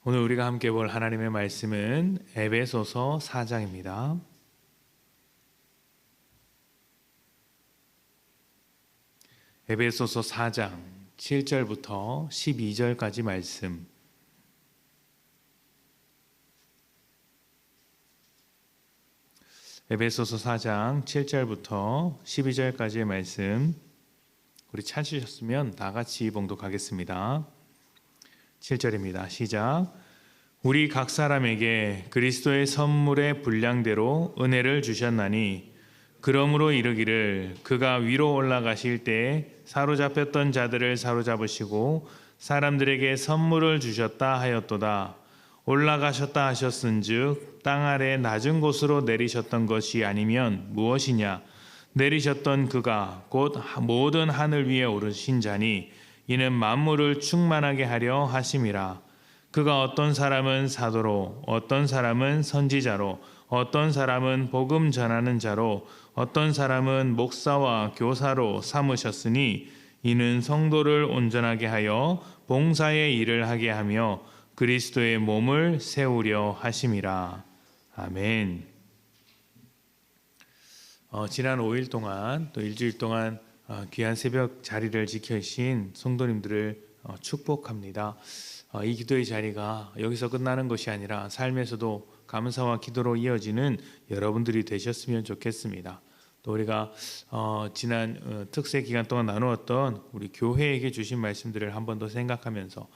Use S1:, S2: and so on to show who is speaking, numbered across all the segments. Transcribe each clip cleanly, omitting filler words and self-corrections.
S1: 오늘 우리가 함께 볼 하나님의 말씀은 에베소서 4장입니다. 에베소서 4장 7절부터 12절까지 말씀. 에베소서 4장 7절부터 12절까지의 말씀, 우리 찾으셨으면 다 같이 봉독하겠습니다. 7절입니다. 시작. 우리 각 사람에게 그리스도의 선물의 분량대로 은혜를 주셨나니 그러므로 이르기를 그가 위로 올라가실 때에 사로잡혔던 자들을 사로잡으시고 사람들에게 선물을 주셨다 하였도다. 올라가셨다 하셨은즉 땅 아래 낮은 곳으로 내리셨던 것이 아니면 무엇이냐? 내리셨던 그가 곧 모든 하늘 위에 오르신 자니 이는 만물을 충만하게 하려 하심이라. 그가 어떤 사람은 사도로, 어떤 사람은 선지자로, 어떤 사람은 복음 전하는 자로, 어떤 사람은 목사와 교사로 삼으셨으니 이는 성도를 온전하게 하여 봉사의 일을 하게 하며 그리스도의 몸을 세우려 하심이라. 아멘. 지난 5일 동안 또 일주일 동안 귀한 새벽 자리를 지켜주신 성도님들을 축복합니다. 이 기도의 자리가 여기서 끝나는 것이 아니라 삶에서도 감사와 기도로 이어지는 여러분들이 되셨으면 좋겠습니다. 또 우리가 지난 특세 기간 동안 나누었던 우리 교회에게 주신 말씀들을 한 번 더 생각하면서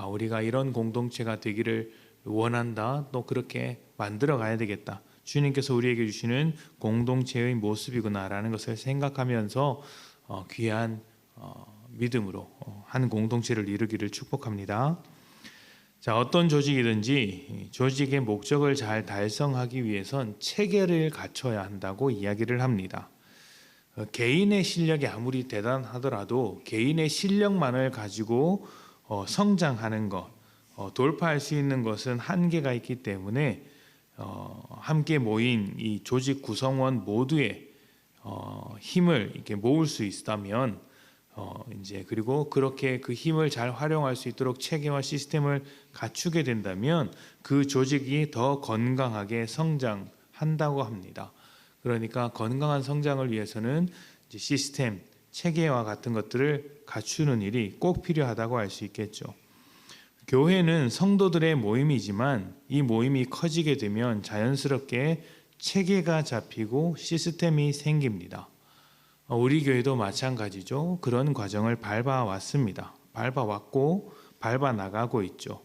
S1: 우리가 이런 공동체가 되기를 원한다, 또 그렇게 만들어 가야 되겠다, 주님께서 우리에게 주시는 공동체의 모습이구나라는 것을 생각하면서 귀한 믿음으로 한 공동체를 이루기를 축복합니다. 자, 어떤 조직이든지 조직의 목적을 잘 달성하기 위해선 체계를 갖춰야 한다고 이야기를 합니다. 개인의 실력이 아무리 대단하더라도 개인의 실력만을 가지고 성장하는 것, 돌파할 수 있는 것은 한계가 있기 때문에 함께 모인 이 조직 구성원 모두의 힘을 이렇게 모을 수 있다면 그리고 그렇게 그 힘을 잘 활용할 수 있도록 체계와 시스템을 갖추게 된다면 그 조직이 더 건강하게 성장한다고 합니다. 그러니까 건강한 성장을 위해서는 이제 시스템, 체계와 같은 것들을 갖추는 일이 꼭 필요하다고 할 수 있겠죠. 교회는 성도들의 모임이지만 이 모임이 커지게 되면 자연스럽게 체계가 잡히고 시스템이 생깁니다. 우리 교회도 마찬가지죠. 그런 과정을 밟아왔습니다. 밟아왔고 밟아나가고 있죠.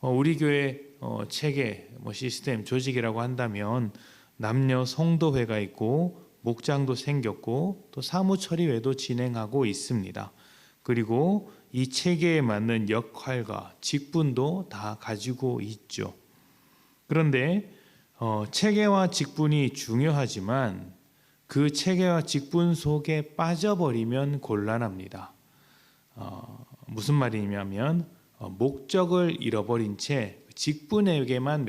S1: 우리 교회 체계, 시스템, 조직이라고 한다면 남녀 성도회가 있고 목장도 생겼고 또 사무처리회도 진행하고 있습니다. 그리고 이 체계에 맞는 역할과 직분도 다 가지고 있죠. 그런데 체계와 직분이 중요하지만 그 체계와 직분 속에 빠져버리면 곤란합니다. 무슨 말이냐면 목적을 잃어버린 채 직분에만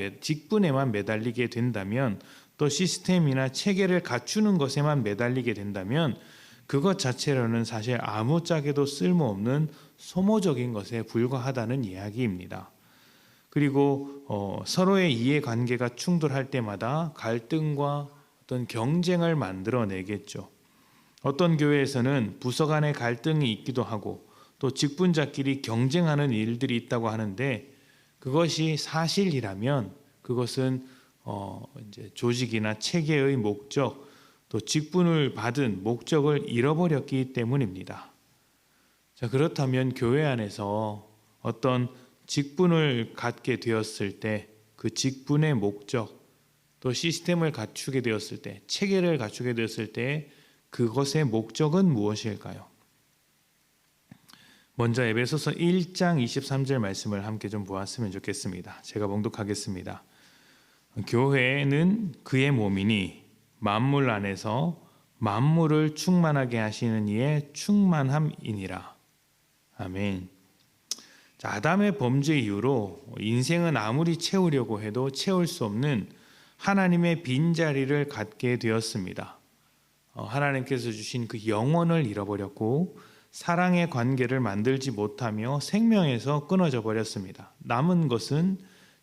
S1: 매달리게 된다면, 또 시스템이나 체계를 갖추는 것에만 매달리게 된다면 그것 자체로는 사실 아무짝에도 쓸모없는 소모적인 것에 불과하다는 이야기입니다. 그리고 서로의 이해관계가 충돌할 때마다 갈등과 어떤 경쟁을 만들어내겠죠. 어떤 교회에서는 부서 간의 갈등이 있기도 하고 또 직분자끼리 경쟁하는 일들이 있다고 하는데, 그것이 사실이라면 그것은 이제 조직이나 체계의 목적, 또 직분을 받은 목적을 잃어버렸기 때문입니다. 자, 그렇다면 교회 안에서 어떤 직분을 갖게 되었을 때 그 직분의 목적, 또 시스템을 갖추게 되었을 때, 체계를 갖추게 되었을 때 그것의 목적은 무엇일까요? 먼저 에베소서 1장 23절 말씀을 함께 좀 보았으면 좋겠습니다. 제가 봉독하겠습니다. 교회는 그의 몸이니 만물 안에서 만물을 충만하게 하시는 이의 충만함이니라. 아멘. 자, 아담의 범죄 이후로 인생은 아무리 채우려고 해도 채울 수 없는 하나님의 빈자리를 갖게 되었습니다. 하나님께서 주신 그 영혼을 잃어버렸고 사랑의 관계를 만들지 못하며 생명에서 끊어져 버렸습니다. 남은 것은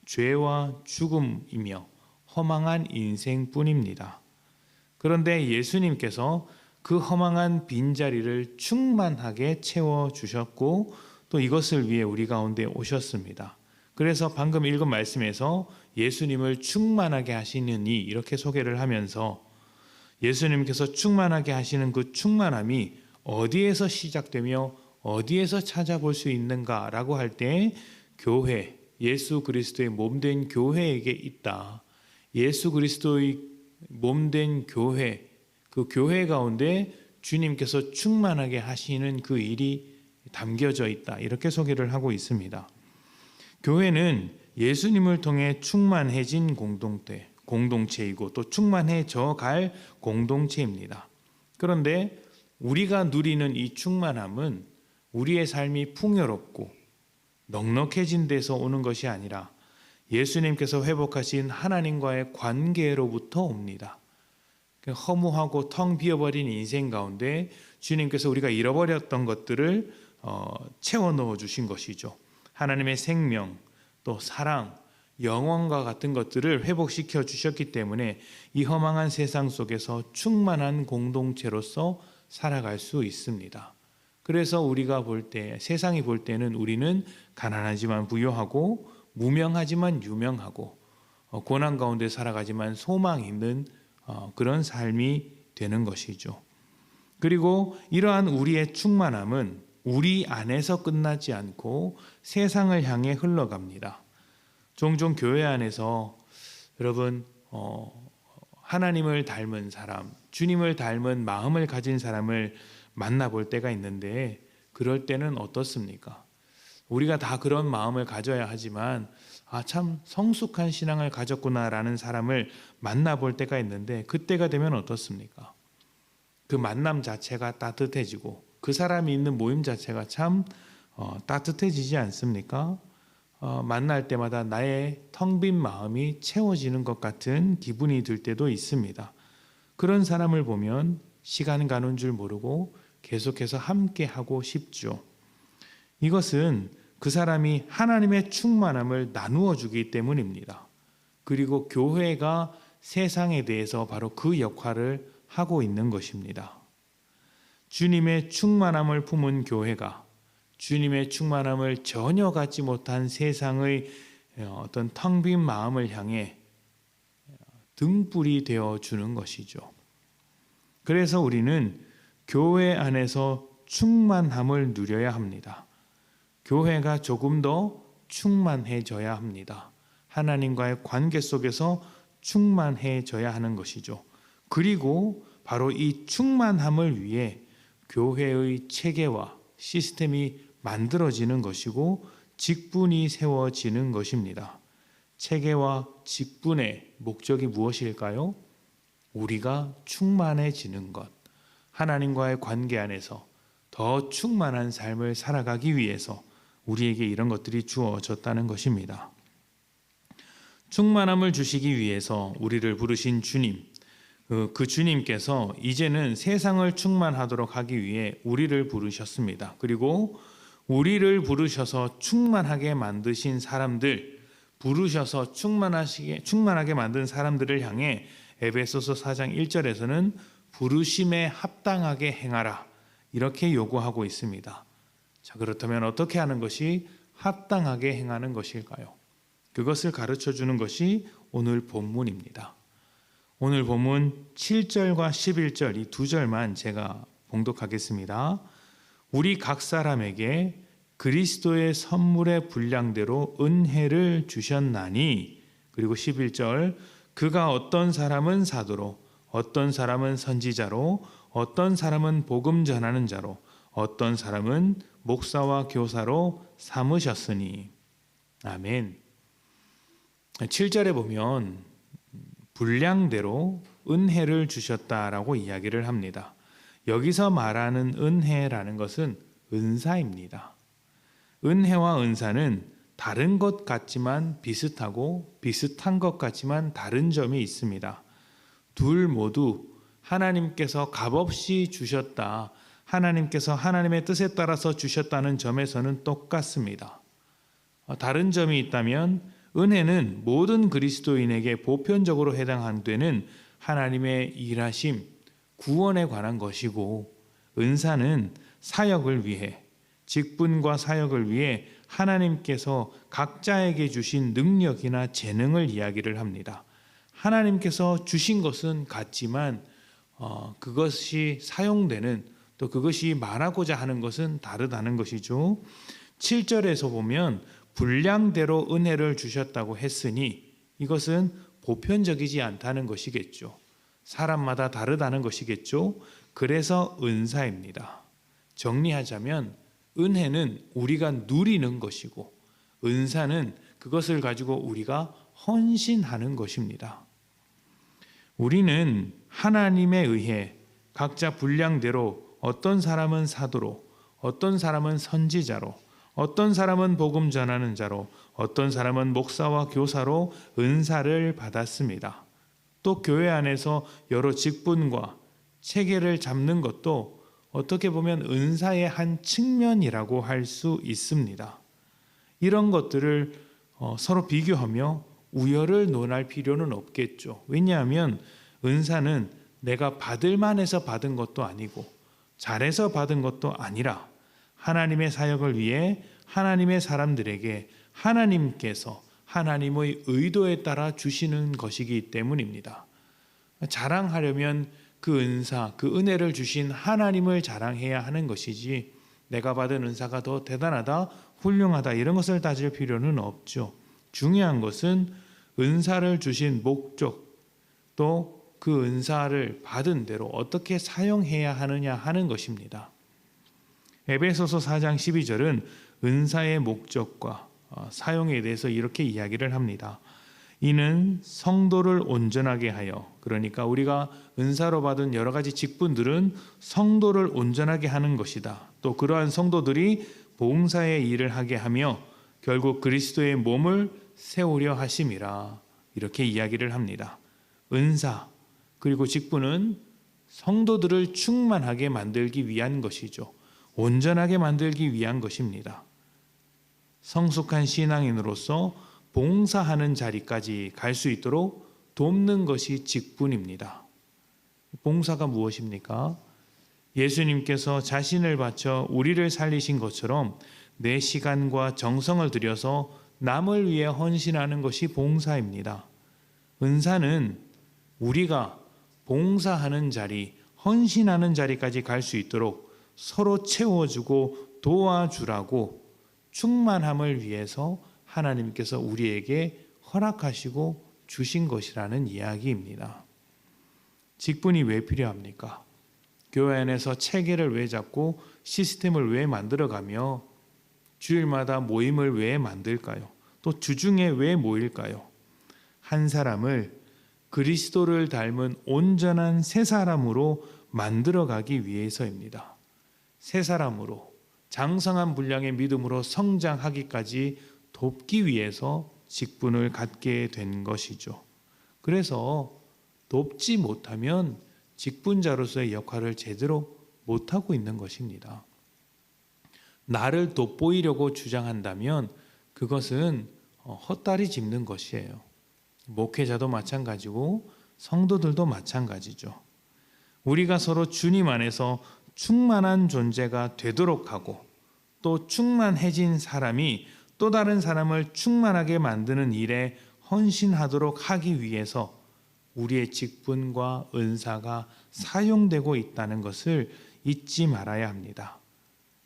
S1: 죄와 죽음이며 허망한 인생뿐입니다. 그런데 예수님께서 그 허망한 빈자리를 충만하게 채워주셨고 또 이것을 위해 우리 가운데 오셨습니다. 그래서 방금 읽은 말씀에서 예수님을 충만하게 하시느니 이렇게 소개를 하면서 예수님께서 충만하게 하시는 그 충만함이 어디에서 시작되며 어디에서 찾아볼 수 있는가라고 할 때 교회, 예수 그리스도의 몸된 교회에게 있다. 예수 그리스도의 몸된 교회, 그 교회 가운데 주님께서 충만하게 하시는 그 일이 담겨져 있다. 이렇게 소개를 하고 있습니다. 교회는 예수님을 통해 충만해진 공동체이고 또 충만해져 갈 공동체입니다. 그런데 우리가 누리는 이 충만함은 우리의 삶이 풍요롭고 넉넉해진 데서 오는 것이 아니라 예수님께서 회복하신 하나님과의 관계로부터 옵니다. 허무하고 텅 비어버린 인생 가운데 주님께서 우리가 잃어버렸던 것들을 채워 넣어 주신 것이죠. 하나님의 생명, 또 사랑, 영원과 같은 것들을 회복시켜 주셨기 때문에 이 허망한 세상 속에서 충만한 공동체로서 살아갈 수 있습니다. 그래서 우리가 볼 때, 세상이 볼 때는 우리는 가난하지만 부유하고 무명하지만 유명하고 고난 가운데 살아가지만 소망 있는 그런 삶이 되는 것이죠. 그리고 이러한 우리의 충만함은 우리 안에서 끝나지 않고 세상을 향해 흘러갑니다. 종종 교회 안에서 여러분 하나님을 닮은 사람, 주님을 닮은 마음을 가진 사람을 만나볼 때가 있는데 그럴 때는 어떻습니까? 우리가 다 그런 마음을 가져야 하지만 참 성숙한 신앙을 가졌구나라는 사람을 만나볼 때가 있는데 그때가 되면 어떻습니까? 그 만남 자체가 따뜻해지고 그 사람이 있는 모임 자체가 참 따뜻해지지 않습니까? 만날 때마다 나의 텅 빈 마음이 채워지는 것 같은 기분이 들 때도 있습니다. 그런 사람을 보면 시간 가는 줄 모르고 계속해서 함께 하고 싶죠. 이것은 그 사람이 하나님의 충만함을 나누어 주기 때문입니다. 그리고 교회가 세상에 대해서 바로 그 역할을 하고 있는 것입니다. 주님의 충만함을 품은 교회가 주님의 충만함을 전혀 갖지 못한 세상의 어떤 텅 빈 마음을 향해 등불이 되어 주는 것이죠. 그래서 우리는 교회 안에서 충만함을 누려야 합니다. 교회가 조금 더 충만해져야 합니다. 하나님과의 관계 속에서 충만해져야 하는 것이죠. 그리고 바로 이 충만함을 위해 교회의 체계와 시스템이 만들어지는 것이고 직분이 세워지는 것입니다. 체계와 직분의 목적이 무엇일까요? 우리가 충만해지는 것, 하나님과의 관계 안에서 더 충만한 삶을 살아가기 위해서 우리에게 이런 것들이 주어졌다는 것입니다. 충만함을 주시기 위해서 우리를 부르신 주님, 그 주님께서 이제는 세상을 충만하도록 하기 위해 우리를 부르셨습니다. 그리고 우리를 부르셔서 충만하게 만드신 사람들, 부르셔서 충만하게 만든 사람들을 향해 에베소서 4장 1절에서는 부르심에 합당하게 행하라 이렇게 요구하고 있습니다. 자, 그렇다면 어떻게 하는 것이 합당하게 행하는 것일까요? 그것을 가르쳐 주는 것이 오늘 본문입니다. 오늘 본문 7절과 11절 이 두 절만 제가 봉독하겠습니다. 우리 각 사람에게 그리스도의 선물의 분량대로 은혜를 주셨나니, 그리고 11절, 그가 어떤 사람은 사도로, 어떤 사람은 선지자로, 어떤 사람은 복음 전하는 자로, 어떤 사람은 목사와 교사로 삼으셨으니. 아멘. 7절에 보면 분량대로 은혜를 주셨다라고 이야기를 합니다. 여기서 말하는 은혜라는 것은 은사입니다. 은혜와 은사는 다른 것 같지만 비슷하고 비슷한 것 같지만 다른 점이 있습니다. 둘 모두 하나님께서 값없이 주셨다, 하나님께서 하나님의 뜻에 따라서 주셨다는 점에서는 똑같습니다. 다른 점이 있다면 은혜는 모든 그리스도인에게 보편적으로 해당되는 하나님의 일하심, 구원에 관한 것이고, 은사는 사역을 위해, 직분과 사역을 위해 하나님께서 각자에게 주신 능력이나 재능을 이야기를 합니다. 하나님께서 주신 것은 같지만 그것이 사용되는, 또 그것이 말하고자 하는 것은 다르다는 것이죠. 7절에서 보면 분량대로 은혜를 주셨다고 했으니 이것은 보편적이지 않다는 것이겠죠. 사람마다 다르다는 것이겠죠. 그래서 은사입니다. 정리하자면 은혜는 우리가 누리는 것이고, 은사는 그것을 가지고 우리가 헌신하는 것입니다. 우리는 하나님에 의해 각자 분량대로 어떤 사람은 사도로, 어떤 사람은 선지자로, 어떤 사람은 복음 전하는 자로, 어떤 사람은 목사와 교사로 은사를 받았습니다. 또 교회 안에서 여러 직분과 체계를 잡는 것도 어떻게 보면 은사의 한 측면이라고 할 수 있습니다. 이런 것들을 서로 비교하며 우열을 논할 필요는 없겠죠. 왜냐하면 은사는 내가 받을 만해서 받은 것도 아니고 잘해서 받은 것도 아니라 하나님의 사역을 위해 하나님의 사람들에게 하나님께서 하나님의 의도에 따라 주시는 것이기 때문입니다. 자랑하려면 그 은사, 그 은혜를 주신 하나님을 자랑해야 하는 것이지 내가 받은 은사가 더 대단하다, 훌륭하다 이런 것을 따질 필요는 없죠. 중요한 것은 은사를 주신 목적, 또 그 은사를 받은 대로 어떻게 사용해야 하느냐 하는 것입니다. 에베소서 4장 12절은 은사의 목적과 사용에 대해서 이렇게 이야기를 합니다. 이는 성도를 온전하게 하여, 그러니까 우리가 은사로 받은 여러 가지 직분들은 성도를 온전하게 하는 것이다. 또 그러한 성도들이 봉사의 일을 하게 하며 결국 그리스도의 몸을 세우려 하심이라, 이렇게 이야기를 합니다. 은사 그리고 직분은 성도들을 충만하게 만들기 위한 것이죠. 온전하게 만들기 위한 것입니다. 성숙한 신앙인으로서 봉사하는 자리까지 갈 수 있도록 돕는 것이 직분입니다. 봉사가 무엇입니까? 예수님께서 자신을 바쳐 우리를 살리신 것처럼 내 시간과 정성을 들여서 남을 위해 헌신하는 것이 봉사입니다. 은사는 우리가 봉사하는 자리, 헌신하는 자리까지 갈 수 있도록 서로 채워주고 도와주라고 충만함을 위해서 하나님께서 우리에게 허락하시고 주신 것이라는 이야기입니다. 직분이 왜 필요합니까? 교회 안에서 체계를 왜 잡고 시스템을 왜 만들어가며 주일마다 모임을 왜 만들까요? 또 주중에 왜 모일까요? 한 사람을 그리스도를 닮은 온전한 새 사람으로 만들어가기 위해서입니다. 새 사람으로 장성한 분량의 믿음으로 성장하기까지 돕기 위해서 직분을 갖게 된 것이죠. 그래서 돕지 못하면 직분자로서의 역할을 제대로 못하고 있는 것입니다. 나를 돋보이려고 주장한다면 그것은 헛다리 짚는 것이에요. 목회자도 마찬가지고 성도들도 마찬가지죠. 우리가 서로 주님 안에서 충만한 존재가 되도록 하고 또 충만해진 사람이 또 다른 사람을 충만하게 만드는 일에 헌신하도록 하기 위해서 우리의 직분과 은사가 사용되고 있다는 것을 잊지 말아야 합니다.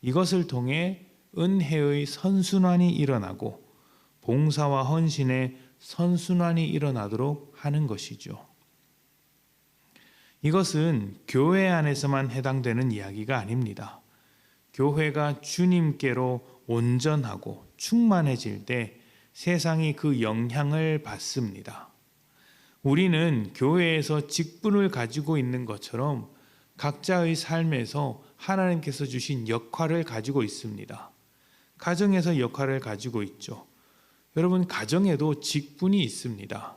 S1: 이것을 통해 은혜의 선순환이 일어나고 봉사와 헌신의 선순환이 일어나도록 하는 것이죠. 이것은 교회 안에서만 해당되는 이야기가 아닙니다. 교회가 주님께로 온전하고 충만해질 때 세상이 그 영향을 받습니다. 우리는 교회에서 직분을 가지고 있는 것처럼 각자의 삶에서 하나님께서 주신 역할을 가지고 있습니다. 가정에서 역할을 가지고 있죠. 여러분, 가정에도 직분이 있습니다.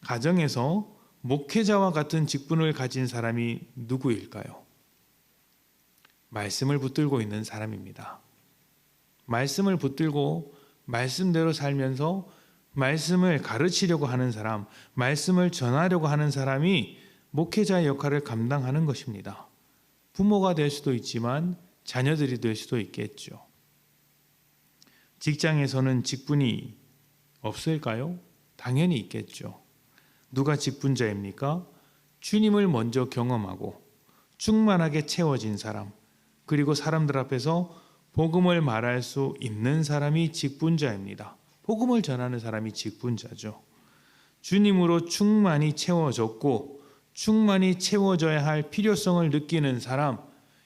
S1: 가정에서 목회자와 같은 직분을 가진 사람이 누구일까요? 말씀을 붙들고 있는 사람입니다. 말씀을 붙들고 말씀대로 살면서 말씀을 가르치려고 하는 사람, 말씀을 전하려고 하는 사람이 목회자의 역할을 감당하는 것입니다. 부모가 될 수도 있지만 자녀들이 될 수도 있겠죠. 직장에서는 직분이 없을까요? 당연히 있겠죠. 누가 직분자입니까? 주님을 먼저 경험하고 충만하게 채워진 사람, 그리고 사람들 앞에서 복음을 말할 수 있는 사람이 직분자입니다. 복음을 전하는 사람이 직분자죠. 주님으로 충만히 채워졌고 충만히 채워져야 할 필요성을 느끼는 사람,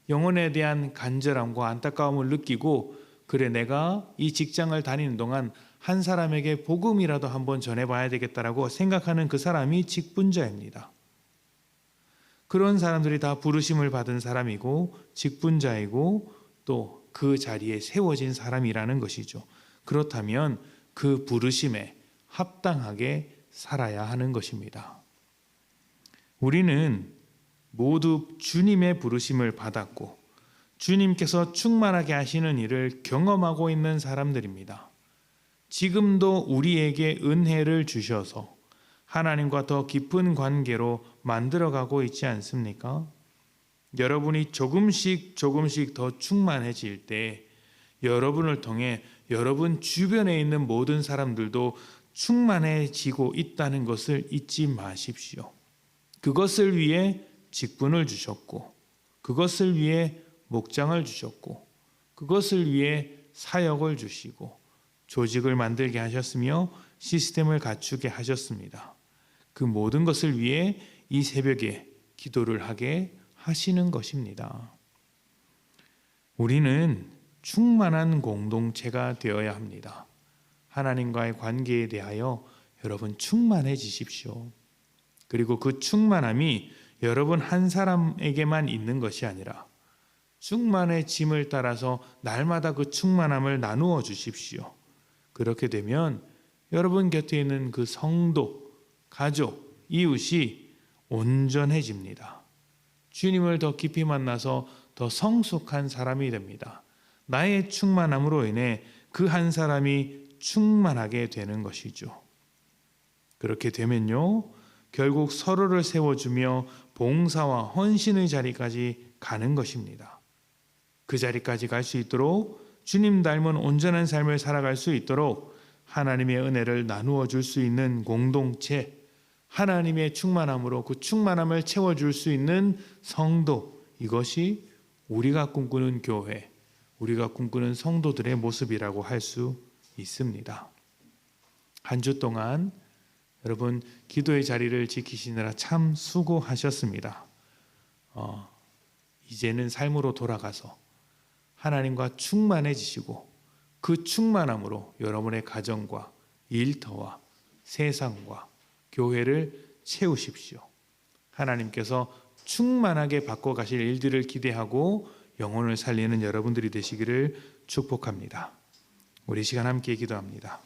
S1: 영혼에 대한 간절함과 안타까움을 느끼고, 그래 내가 이 직장을 다니는 동안 한 사람에게 복음이라도 한번 전해봐야 되겠다라고 생각하는 그 사람이 직분자입니다. 그런 사람들이 다 부르심을 받은 사람이고 직분자이고 또 그 자리에 세워진 사람이라는 것이죠. 그렇다면 그 부르심에 합당하게 살아야 하는 것입니다. 우리는 모두 주님의 부르심을 받았고 주님께서 충만하게 하시는 일을 경험하고 있는 사람들입니다. 지금도 우리에게 은혜를 주셔서 하나님과 더 깊은 관계로 만들어가고 있지 않습니까? 여러분이 조금씩 더 충만해질 때 여러분을 통해 여러분 주변에 있는 모든 사람들도 충만해지고 있다는 것을 잊지 마십시오. 그것을 위해 직분을 주셨고, 그것을 위해 목장을 주셨고, 그것을 위해 사역을 주시고, 조직을 만들게 하셨으며 시스템을 갖추게 하셨습니다. 그 모든 것을 위해 이 새벽에 기도를 하게 하시는 것입니다. 우리는 충만한 공동체가 되어야 합니다. 하나님과의 관계에 대하여 여러분 충만해지십시오. 그리고 그 충만함이 여러분 한 사람에게만 있는 것이 아니라 충만해짐을 따라서 날마다 그 충만함을 나누어 주십시오. 그렇게 되면 여러분 곁에 있는 그 성도, 가족, 이웃이 온전해집니다. 주님을 더 깊이 만나서 더 성숙한 사람이 됩니다. 나의 충만함으로 인해 그 한 사람이 충만하게 되는 것이죠. 그렇게 되면요, 결국 서로를 세워주며 봉사와 헌신의 자리까지 가는 것입니다. 그 자리까지 갈 수 있도록, 주님 닮은 온전한 삶을 살아갈 수 있도록 하나님의 은혜를 나누어 줄 수 있는 공동체, 하나님의 충만함으로 그 충만함을 채워줄 수 있는 성도, 이것이 우리가 꿈꾸는 교회, 우리가 꿈꾸는 성도들의 모습이라고 할 수 있습니다. 한 주 동안 여러분 기도의 자리를 지키시느라 참 수고하셨습니다. 이제는 삶으로 돌아가서 하나님과 충만해지시고 그 충만함으로 여러분의 가정과 일터와 세상과 교회를 채우십시오. 하나님께서 충만하게 바꿔가실 일들을 기대하고 영혼을 살리는 여러분들이 되시기를 축복합니다. 우리 시간 함께 기도합니다.